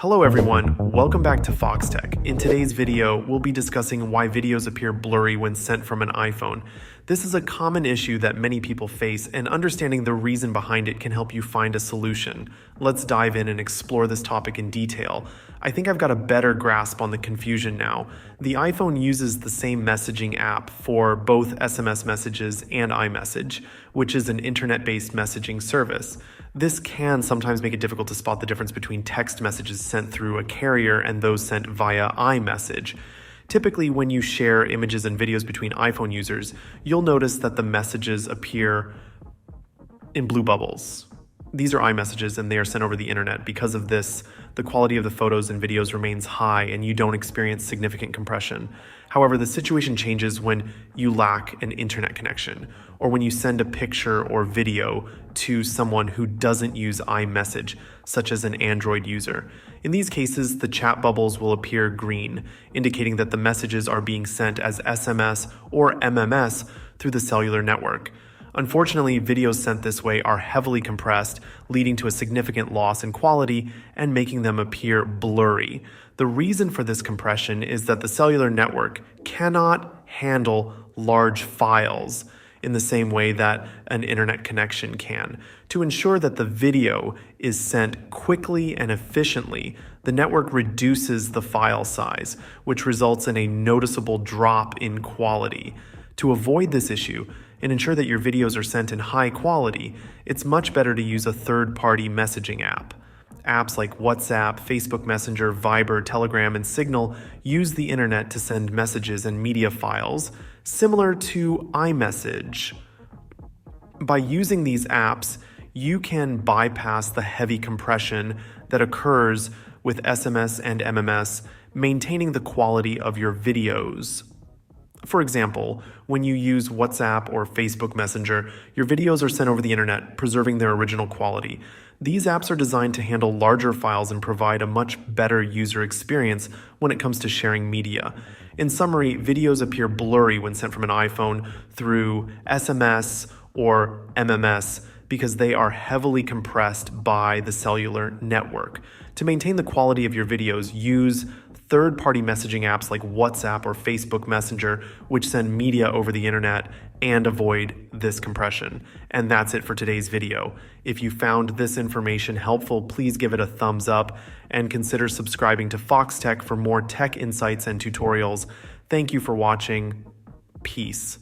Hello everyone, welcome back to Foxtecc. In today's video, we'll be discussing why videos appear blurry when sent from an iPhone. This is a common issue that many people face, and understanding the reason behind it can help you find a solution. Let's dive in and explore this topic in detail. I think I've got a better grasp on the confusion now. The iPhone uses the same messaging app for both SMS messages and iMessage, which is an internet-based messaging service. This can sometimes make it difficult to spot the difference between text messages sent through a carrier and those sent via iMessage. Typically, when you share images and videos between iPhone users, you'll notice that the messages appear in blue bubbles. These are iMessages and they are sent over the internet. Because of this, the quality of the photos and videos remains high and you don't experience significant compression. However, the situation changes when you lack an internet connection or when you send a picture or video to someone who doesn't use iMessage, such as an Android user. In these cases, the chat bubbles will appear green, indicating that the messages are being sent as SMS or MMS through the cellular network. Unfortunately, videos sent this way are heavily compressed, leading to a significant loss in quality and making them appear blurry. The reason for this compression is that the cellular network cannot handle large files in the same way that an internet connection can. To ensure that the video is sent quickly and efficiently, the network reduces the file size, which results in a noticeable drop in quality. To avoid this issue and ensure that your videos are sent in high quality, it's much better to use a third-party messaging app. Apps like WhatsApp, Facebook Messenger, Viber, Telegram, and Signal use the internet to send messages and media files, similar to iMessage. By using these apps, you can bypass the heavy compression that occurs with SMS and MMS, maintaining the quality of your videos. For example, when you use WhatsApp or Facebook Messenger, your videos are sent over the internet, preserving their original quality. These apps are designed to handle larger files and provide a much better user experience when it comes to sharing media. In summary, videos appear blurry when sent from an iPhone through SMS or MMS because they are heavily compressed by the cellular network. To maintain the quality of your videos, use third-party messaging apps like WhatsApp or Facebook Messenger, which send media over the internet, and avoid this compression. And that's it for today's video. If you found this information helpful, please give it a thumbs up and consider subscribing to Foxtecc for more tech insights and tutorials. Thank you for watching. Peace.